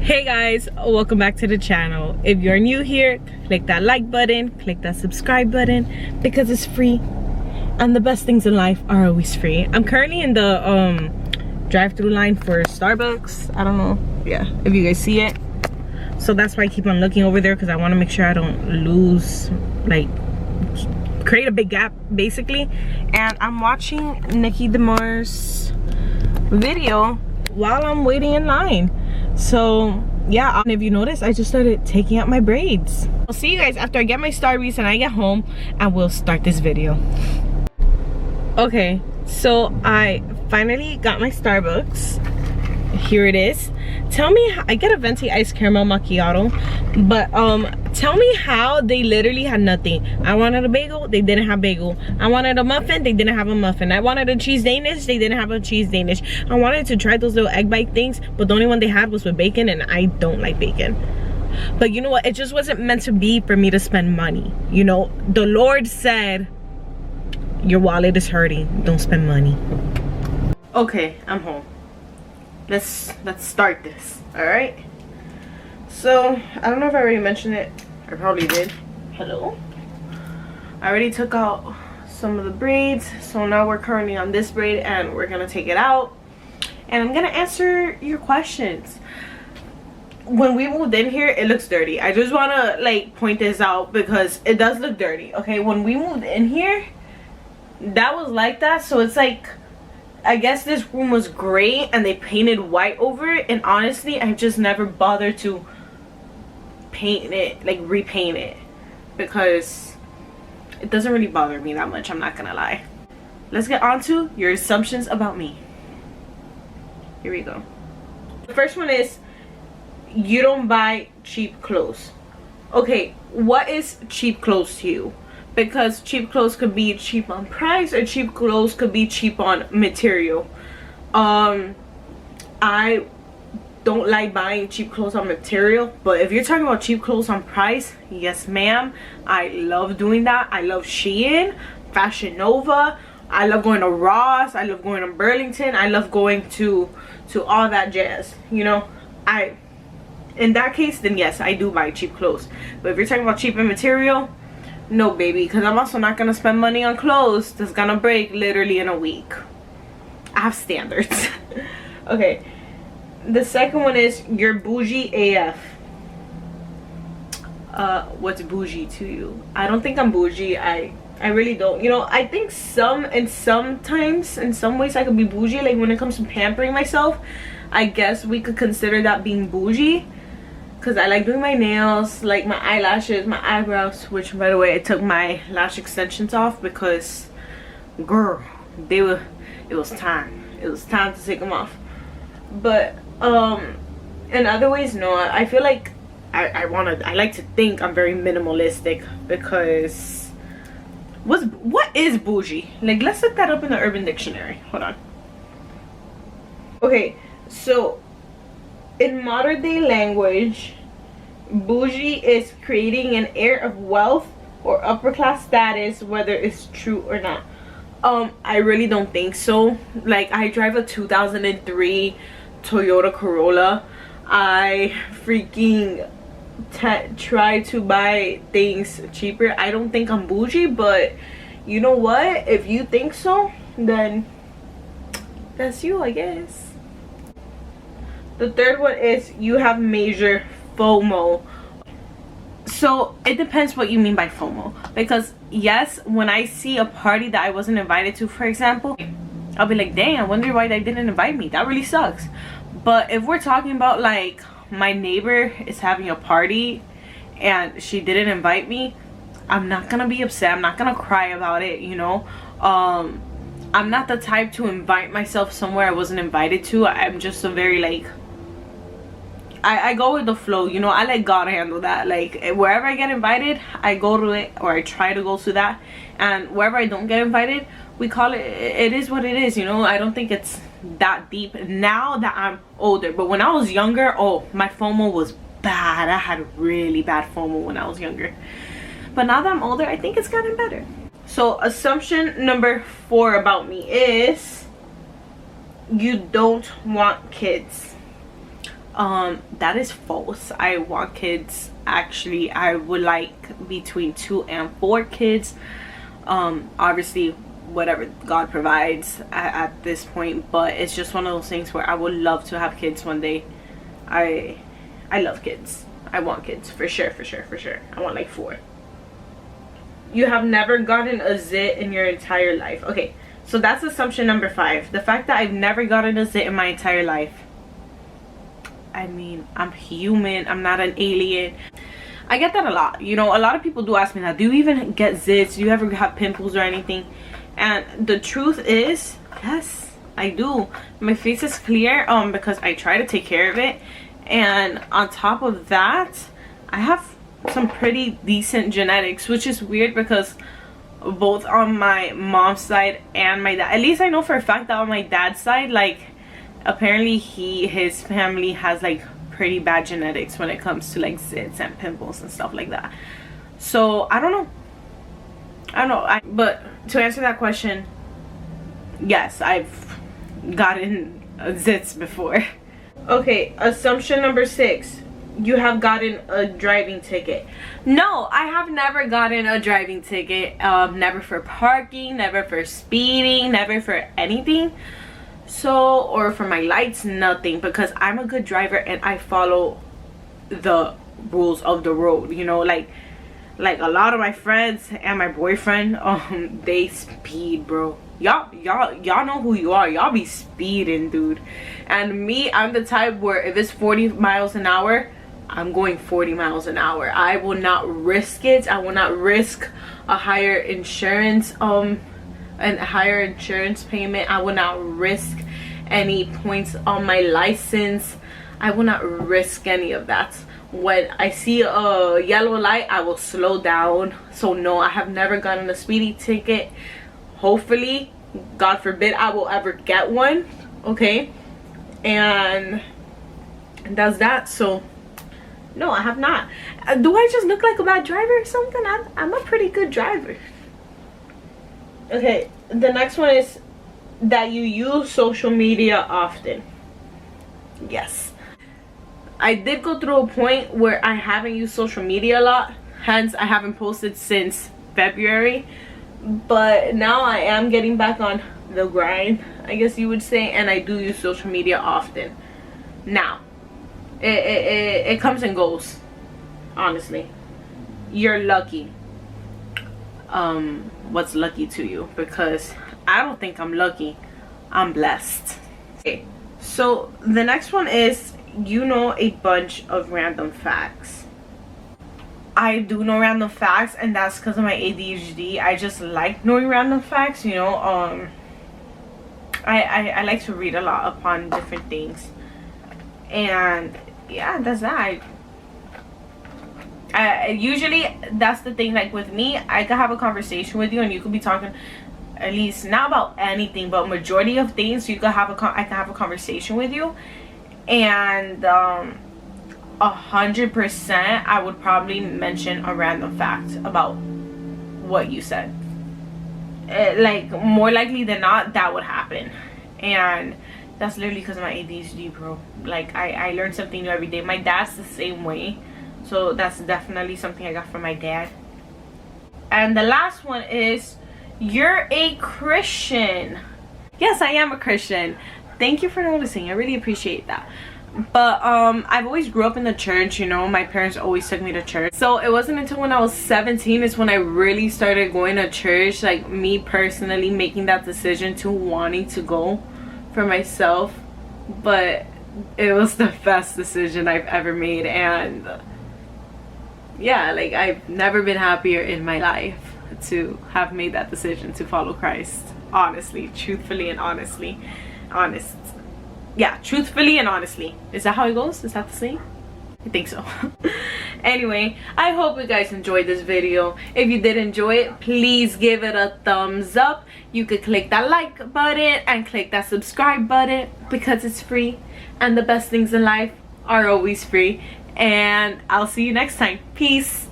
Hey guys, welcome back to the channel. If you're new here, click that like button, click that subscribe button because it's free and the best things in life are always free. I'm currently in the drive-through line for Starbucks. I don't know, yeah, if you guys see it. So that's why I keep on looking over there, because I want to make sure I don't lose, like, create a big gap basically. And I'm watching Nikki DeMar's video while I'm waiting in line. So yeah, and if you notice, I just started taking out my braids. I'll see you guys after I get my Starbucks and I get home, and we'll start this video. Okay, so I finally got my Starbucks. Here it is. Tell me, I get a venti iced caramel macchiato, but tell me how they literally had nothing. I wanted a bagel, they didn't have bagel. I wanted a muffin, they didn't have a muffin. I wanted a cheese Danish, they didn't have a cheese Danish. I wanted to try those little egg bite things, but the only one they had was with bacon, and I don't like bacon. But you know what, it just wasn't meant to be for me to spend money. You know, the Lord said, your wallet is hurting, don't spend money. Okay, I'm home. Let's start this. All right, so I don't know if I already mentioned it. I probably did. Hello, I already took out some of the braids, so now we're currently on this braid and we're gonna take it out and I'm gonna answer your questions. When we moved in here, it looks dirty. I just want to like point this out because it does look dirty. Okay, when we moved in here, that was like that. So it's like, I guess this room was gray and they painted white over it, and honestly I just never bothered to paint it, like repaint it, because it doesn't really bother me that much, I'm not gonna lie. Let's get on to your assumptions about me. Here we go. The first one is, you don't buy cheap clothes. Okay, what is cheap clothes to you? Because cheap clothes could be cheap on price, or cheap clothes could be cheap on material. I don't like buying cheap clothes on material, but if you're talking about cheap clothes on price, yes ma'am, I love doing that. I love Shein, Fashion Nova, I love going to Ross, I love going to Burlington, I love going to all that jazz. You know, in that case, then yes, I do buy cheap clothes. But if you're talking about cheap in material, no baby, because I'm also not gonna spend money on clothes that's gonna break literally in a week. I have standards. Okay, the second one is, you're bougie AF. What's bougie to you? I don't think I'm bougie. I really don't. You know, I think sometimes in some ways I could be bougie, like when it comes to pampering myself. I guess we could consider that being bougie, because I like doing my nails, like my eyelashes, my eyebrows, which by the way, I took my lash extensions off because, girl, it was time to take them off. But in other ways, no, I feel like I like to think I'm very minimalistic, because what is bougie? Like, let's look that up in the Urban Dictionary. Hold on. Okay, so in modern day language, bougie is creating an air of wealth or upper class status, whether it's true or not. I really don't think so. Like, I drive a 2003 Toyota Corolla. I freaking try to buy things cheaper. I don't think I'm bougie, but you know what? If you think so, then that's you, I guess. The third one is, you have major FOMO. So it depends what you mean by FOMO, because yes, when I see a party that I wasn't invited to, for example, I'll be like, dang, I wonder why they didn't invite me. That really sucks. But if we're talking about like, my neighbor is having a party and she didn't invite me, I'm not gonna be upset, I'm not gonna cry about it, you know. I'm not the type to invite myself somewhere I wasn't invited to. I'm just a very like, I go with the flow, you know. I let God handle that. Like, wherever I get invited, I go to it, or I try to go to that. And wherever I don't get invited, we call it, it is what it is, you know. I don't think it's that deep now that I'm older. But when I was younger, oh, my FOMO was bad. I had really bad FOMO when I was younger. But now that I'm older, I think it's gotten better. So assumption number 4 about me is, you don't want kids. That is false. I want kids. Actually, I would like between 2 and 4 kids. Obviously whatever God provides at this point, but it's just one of those things where I would love to have kids one day. I love kids. I want kids for sure, for sure, for sure. I want like 4. You have never gotten a zit in your entire life. Okay, so that's assumption number 5. The fact that I've never gotten a zit in my entire life. I mean, I'm human. I'm not an alien. I get that a lot. You know, a lot of people do ask me that. Do you even get zits? Do you ever have pimples or anything? And the truth is, yes, I do. My face is clear because I try to take care of it. And on top of that, I have some pretty decent genetics, which is weird because both on my mom's side and my dad, at least I know for a fact that on my dad's side, like, apparently his family has like pretty bad genetics when it comes to like zits and pimples and stuff like that. So I don't know, but to answer that question, yes, I've gotten zits before. Okay, assumption number 6. You have gotten a driving ticket. No, I have never gotten a driving ticket. Never for parking, never for speeding, never for anything. So, or for my lights, nothing, because I'm a good driver and I follow the rules of the road, you know, like a lot of my friends and my boyfriend, they speed, bro. Y'all know who you are. Y'all be speeding, dude. And me, I'm the type where if it's 40 miles an hour, I'm going 40 miles an hour. I will not risk it. I will not risk a higher insurance payment. I will not risk any points on my license. I will not risk any of that. When I see a yellow light, I will slow down. So no, I have never gotten a speeding ticket. Hopefully, God forbid, I will ever get one. Okay, and that's that. So no, I have not. Do I just look like a bad driver or something? I'm a pretty good driver. Okay, the next one is that you use social media often. Yes, I did go through a point where I haven't used social media a lot, hence I haven't posted since February, but now I am getting back on the grind, I guess you would say, and I do use social media often. Now it comes and goes. Honestly, you're lucky. What's lucky to you? Because I don't think I'm lucky. I'm blessed. Okay, so the next one is, you know a bunch of random facts. I do know random facts, and that's because of my ADHD. I just like knowing random facts, you know. I like to read a lot upon different things, and yeah, that's that. Usually that's the thing, like with me, I could have a conversation with you and you could be talking at least not about anything, but majority of things you could have I can have a conversation with you, and 100% I would probably mention a random fact about what you said. Like more likely than not, that would happen, and that's literally because of my ADHD, bro. Like I learn something new every day. My dad's the same way. So that's definitely something I got from my dad. And the last one is, you're a Christian. Yes, I am a Christian. Thank you for noticing. I really appreciate that. But I've always grew up in the church, you know. My parents always took me to church. So it wasn't until when I was 17 is when I really started going to church. Like me personally making that decision to wanting to go for myself. But it was the best decision I've ever made, and yeah, like I've never been happier in my life to have made that decision to follow Christ. Honestly, truthfully and honestly. Yeah, truthfully and honestly. Is that how it goes? Is that the same? I think so. Anyway, I hope you guys enjoyed this video. If you did enjoy it, please give it a thumbs up. You could click that like button and click that subscribe button because it's free, and the best things in life are always free. And I'll see you next time. Peace.